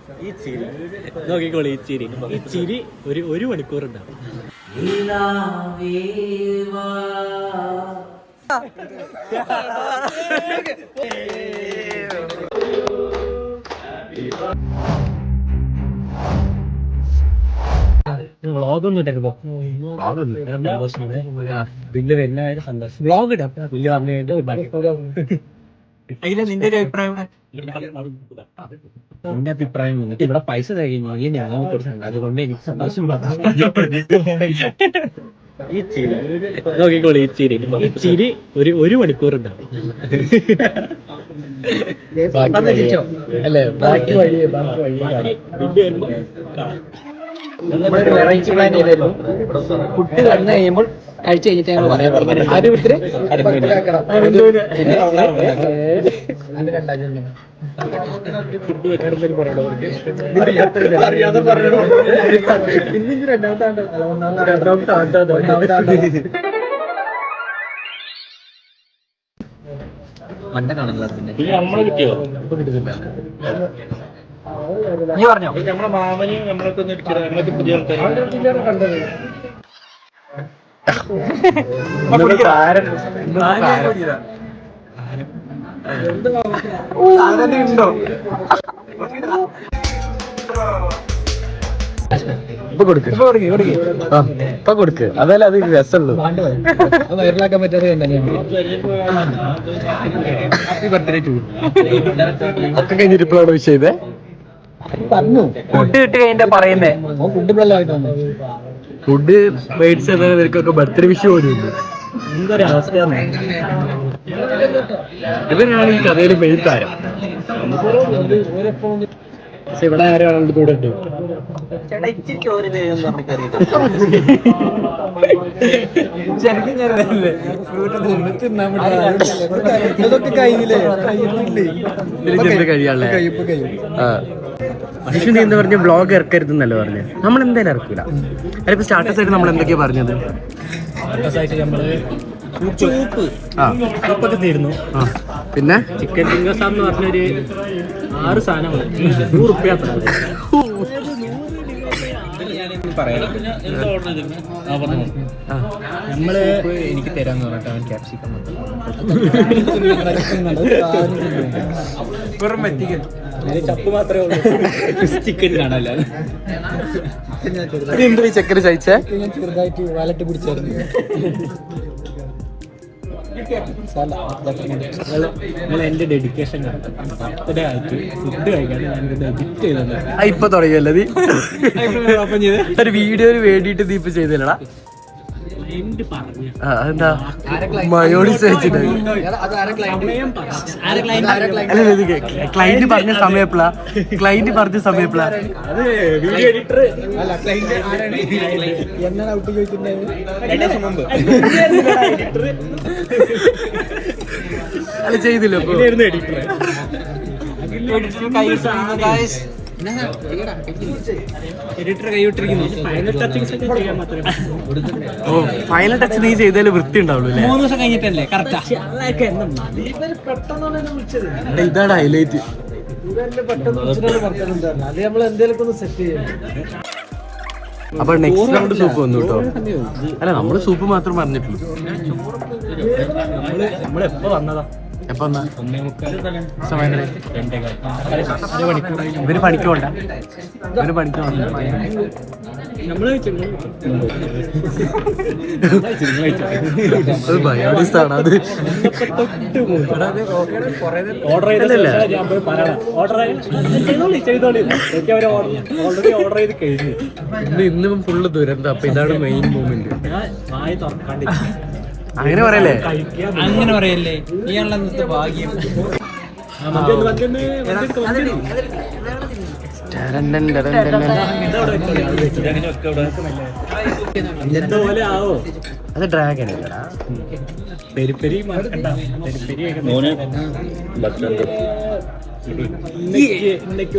ഈ ചിരി നോക്കിക്കോളൂ, ഈ ചിരി ഒരു മണിക്കൂറുണ്ടാവും. വ്ളോഗൊന്നും ഇട്ടോ, ബില്ല് വരുന്ന സന്തോഷം. വ്ളോഗ് ഇടാം, ബില്ല് വന്നു. നിന്റെ ഒരു അഭിപ്രായം? എന്റെ അഭിപ്രായം ഇവിടെ പൈസ കഴിയുന്നു, അതുകൊണ്ട് എനിക്ക് സന്തോഷം. ഈ ചിരി നോക്കിക്കോളൂ, ഈ ചിരി ഒരു മണിക്കൂറുണ്ടാവും. അല്ലേ? ബാക്കി വഴി വെറൈറ്റി പ്ലാൻ ചെയ്തായിരുന്നു. ഫുഡ് കടന്നു കഴിയുമ്പോൾ കഴിച്ചു കഴിഞ്ഞിട്ട് ഞങ്ങൾ പറയാൻ പറഞ്ഞു. ആദ്യം ഇത്തിരി മണ്ട കാണുന്നത് നമ്മളെ കിട്ടിയോ? കിട്ടുന്നില്ല. നീ പറഞ്ഞോ? നമ്മളെ മാമനെയും നമ്മളൊക്കെ ഒന്ന് ഇടിച്ചിട്ട് നമ്മളൊക്കെ പുതിയ കൊടുക്ക്, അതല്ല അത് രസമുള്ളൂ. വൈറലാക്കാൻ പറ്റാതെ ഒക്കെ കഴിഞ്ഞിരിപ്പോഴാണ് വിഷയം. പറഞ്ഞു ഫുഡ് കിട്ടി കഴിഞ്ഞാ പറയുന്നേ. ഫുഡ് മേടിച്ചവർക്കൊക്കെ ബർത്ത്ഡേ വിഷ് പോലും ഇല്ല. എന്തൊരു അവസ്ഥയാണ്. ഇവരാണ് ഈ കഥയിൽ മെയിൻ താരം. പക്ഷെ ഇവിടെ ആരാണ് കൂടെ ഉണ്ട്? വിഷു നീ എന്താ പറഞ്ഞ വ്ളോഗ് ഇറക്കരുതെന്നല്ലേ പറഞ്ഞു? നമ്മൾ എന്തായാലും ഇറക്കൂല. അതിപ്പോ സ്റ്റാർട്ടസ് ആയിട്ട് നമ്മൾ എന്തൊക്കെയാ പറഞ്ഞത്? സൂപ്പൊക്കെ തീരുന്നു. പിന്നെ ചിക്കൻ ഫിംഗേഴ്സ് എന്ന് പറഞ്ഞൊരു 6 സാധനങ്ങൾ 100 റുപ്യ. നമ്മള് എനിക്ക് തരാന്ന് പറഞ്ഞിട്ട് അവൻ ക്യാപ്സിക്കം ചപ്പ് മാത്രമേ ഉള്ളൂ. ചിക്കൻ കാണാല്ല. എന്തൊരു ചക്കര കഴിച്ചേ? ഞാൻ ചെറുതായിട്ട് വാലറ്റ് പിടിച്ചായിരുന്നു. എന്റെ ഡെഡിക്കേഷൻ ബർത്ത്ഡേ ആയിട്ട് ഫുഡ് കഴിക്കാൻ എഡിറ്റ് ചെയ്തത് ഇപ്പൊ തുടങ്ങിയല്ലേ? നീ ഒരു വീഡിയോന് വേണ്ടിട്ട് നീ ഇപ്പൊ ചെയ്തല്ലടാ? എന്താ മയോണീസ് വെച്ചിട്ട് ക്ലൈന്റ് പറഞ്ഞ സമയപ്പളാ? ക്ലൈന്റ് പറഞ്ഞ സമയപ്പളാ? അല്ല ചെയ്തില്ലോ. ഫൈനൽ ടച്ച് നീ ചെയ്താലും വൃത്തി ഉണ്ടാവുള്ളൂ. 3 ദിവസം കഴിഞ്ഞിട്ടല്ലേ? ഇതാണ് ഹൈലൈറ്റ്. അപ്പൊ നെക്സ്റ്റ് റൗണ്ട് സൂപ്പ് വന്നു കേട്ടോ. അല്ല നമ്മള് സൂപ്പ് മാത്രം പറഞ്ഞിട്ടുള്ളൂ. നമ്മളെപ്പോ വന്നതാ? എപ്പോ വന്നാ? സമയം ഇവര് പണിക്ക് പോണ്ട. ഇവര് പണിക്ക് പോണ്ട. അത് ബയോഡിസാണ്. അത് ഓർഡർ ചെയ്ത് കഴിഞ്ഞു. ഇന്നും ഫുള്ള് ദുരന്തം. അപ്പൊ ഇതാണ് മെയിൻ മൂമെന്റ്. അങ്ങനെ പറയല്ലേ? അങ്ങനെ പറയല്ലേ? ഇയാളുടെ ഭാഗ്യം. അത് ഡ്രാഗൺ അല്ലടാ. പെരിപ്പെരി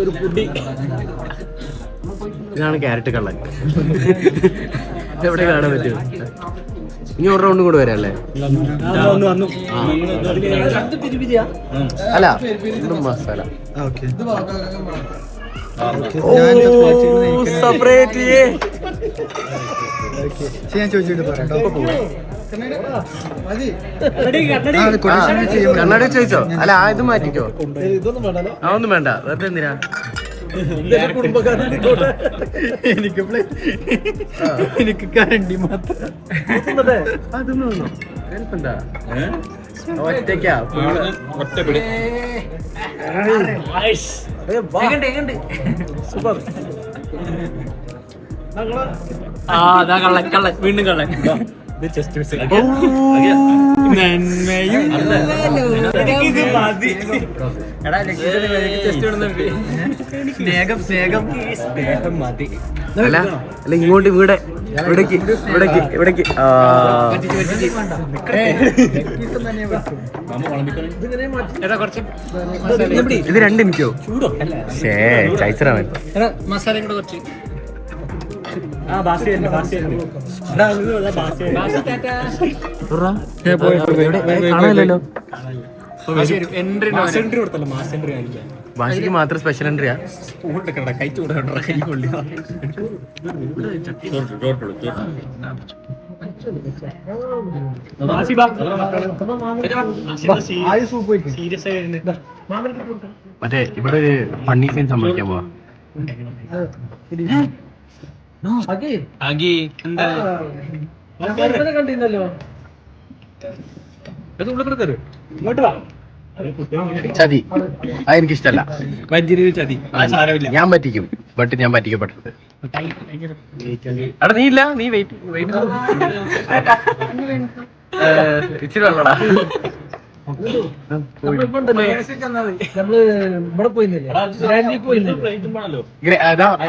ഒരു പുടി. ഇതാണ് ക്യാരറ്റ് കള്ളൻ. എവിടെ കാണാൻ പറ്റും? ഇനി ഒരു റൗണ്ടും കൂടെ വരാല്ലേ? അല്ല മസാല സെപ്പറേറ്റ് ഞാൻ ചോദിച്ചിട്ട് കണ്ണാടി ചോദിച്ചോ? അല്ല ഇത് മാറ്റിക്കോ. അതൊന്നും വേണ്ട. വെറുതെ എന്തിനാ? എനിക്ക് കരണ്ടി മാത്രം ഒറ്റയ്ക്കാ സൂപ്പർ. വീണ്ടും കള്ളൻ. അല്ല ഇങ്ങോട്ട് ഇവിടേക്ക് ഇത് രണ്ട് എനിക്കോ ചൈച്ചറാവൻ മസാല കൂടെ കുറച്ച് കാണാനല്ലോ. ഭാഷയ്ക്ക് മാത്രം സ്പെഷ്യൽ എൻട്രിയാ. മറ്റേ ഇവിടെ ഒരു ഫണ്ണി സീൻ സംഭവിക്കാൻ പോവാ. കണ്ടിരുന്നല്ലോ. ചതി അതെനിക്കിഷ്ടല്ല. ചതി ഞാൻ പറ്റിക്കും. ബട്ട് ഞാൻ പറ്റിക്കപ്പെട്ടത്. അവിടെ നീ ഇല്ല. നീ വെയിറ്റ് ഇച്ചിരി വെള്ളടാ.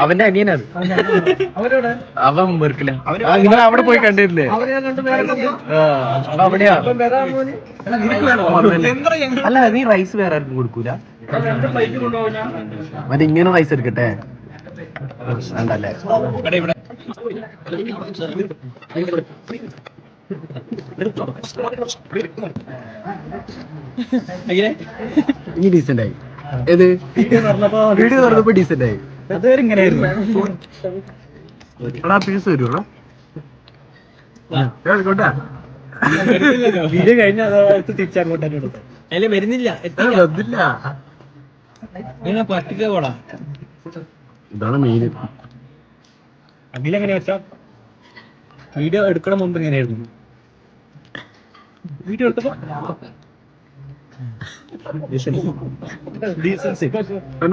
അവന്റെ അനിയനത്. അവൻ വെറുക്കില്ല. നിങ്ങൾ അവിടെ പോയി കണ്ടിട്ടില്ലേ? അവിടെയാ. അല്ല നീ റൈസ് വേറെ ആർക്കും കൊടുക്കൂല. മറ്റേ ഇങ്ങനെ റൈസ് എടുക്കട്ടെ. വേണ്ടല്ലേ? ഈ ഡീസന്റ് ആയി. ഏത് വീഡിയോ തുറന്നപ്പോ ഡീസന്റ് ആയി. പീസ് വരുവാ വീഡിയോ കഴിഞ്ഞ തിരിച്ചങ്ങോട്ടേ അല്ലെ വരുന്നില്ല. പറ്റിക്ക പോടാ. ഇതാണ് മെയിൻ. അതിലെങ്ങനെയാ വെച്ചാ വീഡിയോ എടുക്കണ മുമ്പ് എങ്ങനെയായിരുന്നു? വീഡിയോ എടുത്തപ്പോ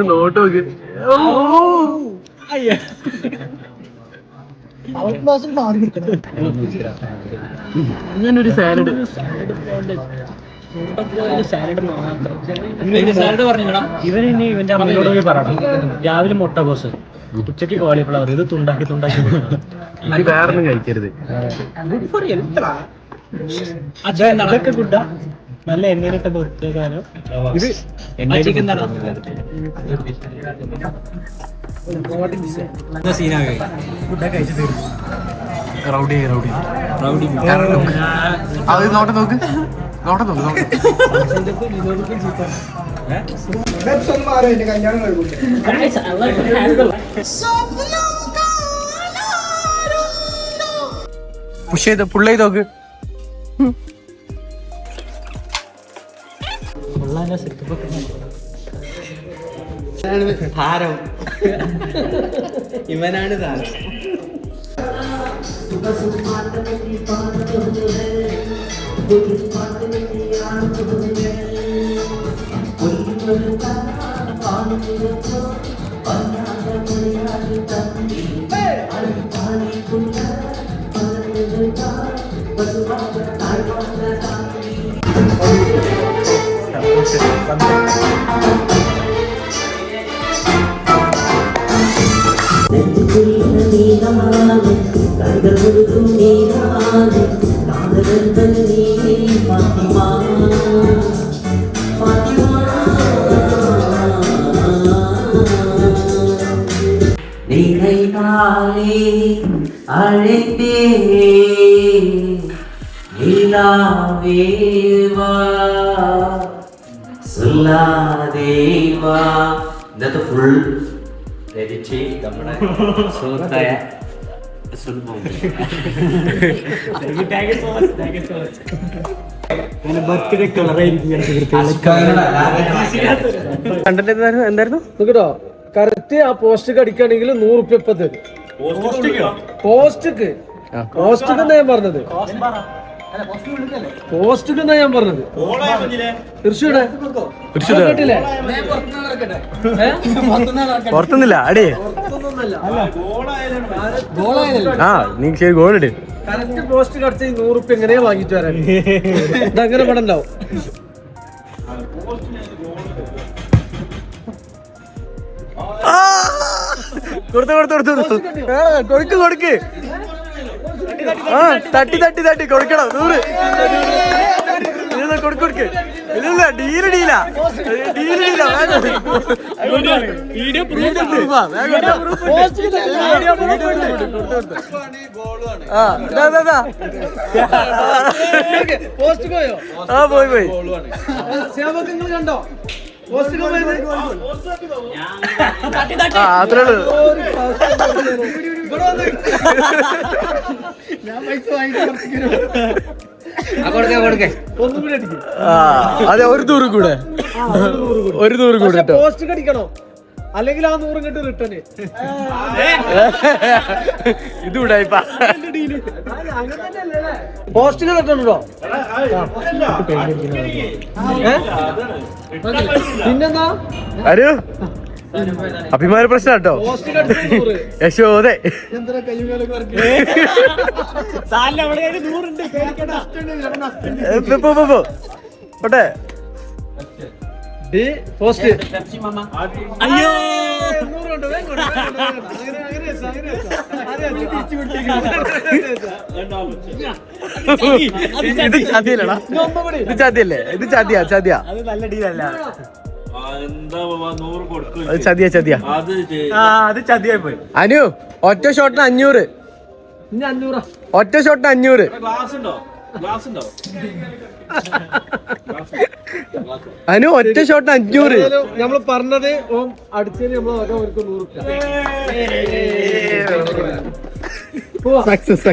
നോട്ട് നോക്ക്. ഇങ്ങനൊരു സാലഡ് ഇവന് ഇവന്റെ അമ്മയോട് പോയി പറയണം. രാവിലെ മുട്ട കോസ്, ഉച്ചക്ക് കോളിഫ്ലവർ. ഇത് തുണ്ടാക്കി വേറൊന്നും കഴിക്കരുത്. അതൊക്കെ ഗുഡാ. നല്ല എണ്ണയിലിട്ട് പൊരിച്ചേക്കാനോ. ഇത് സീനാകെ ഫുഡൊക്കെ കഴിച്ചു തീർന്നു. റൗഡി അത് നോട്ട് നോക്ക്. പുഷ് ചെയ്ത് പുള്ളി നോക്ക്. താരം ഇവനാണ് താരം. ഇന്നത്തെ ഫുൾ രചിച്ച് നമ്മുടെ സുഹൃത്തായ ബർത്ത്ഡേ കളറായിരിക്കും കണ്ടന്റ് എന്തായിരുന്നു കേട്ടോ കറക്റ്റ് ആ പോസ്റ്റ് അടിക്കുകയാണെങ്കിൽ 100 റുപ്യ ഇപ്പൊ തരും പോസ്റ്റ്ക്ക് എന്നാ ഞാൻ പറഞ്ഞത് പോസ്റ്റ്ക്ക് എന്നാ ഞാൻ പറഞ്ഞത് തൃശ്ശൂടെ കേട്ടില്ലേ പുറത്തുനിന്നില്ല അടേ ആ നീ ശരി ഗോളിട് കറക്റ്റ് പോസ്റ്റ് കടിച്ച 100 റുപ്യ എങ്ങനെയാ വാങ്ങിച്ചു വരാൻ ഇതങ്ങനെ പണം ഉണ്ടാവും കൊടുക്ക് ആ തട്ടി കൊടുക്കണം 100 കൊടുക്ക് ഇല്ല ഡീല പോസ്റ്റ് പോയോ ആ പോയി സേവകങ്ങൾ കണ്ടോ പോസ്റ്റ് അത്രേ ഉള്ളൂ ഞാൻ പൈസ വാങ്ങിച്ചു ഒന്നും കൂടി അടിക്കും അതെ ഒരു ദൂരം കൂടെ കേട്ടോ പോസ്റ്റ് കടിക്കണോ അല്ലെങ്കിൽ ആ 100 ഇങ്ങോട്ട് റിട്ടേൺ ഇതുണ്ടായിപ്പാ പോസ്റ്റ് കിട്ടണോ പിന്നെന്താ ആര് അഭിമാന പ്രശ്നം കേട്ടോ പോസ്റ്റ് കടിച്ചു യശോദേ എന്താ കയ്യും പോട്ടെ പോസ്റ്റ് അയ്യോ ഇത് ചതിയല്ലടാ ഇത് ചതിയല്ലേ ഇത് ചതിയാ അത് നല്ല ഡീലല്ല അത് ചതിയാ അത് ചതിയായി പോയി അനു ഒറ്റ ഷോട്ടിന് 500 ഇനി 500 ഒറ്റ ഷോട്ടിന് 500 അനു ഒറ്റ ഷോട്ടിന് 500 നമ്മള് പറഞ്ഞത് ഓം അടിച്ചതിന് നമ്മള് അവർക്ക് 100 സക്സസ്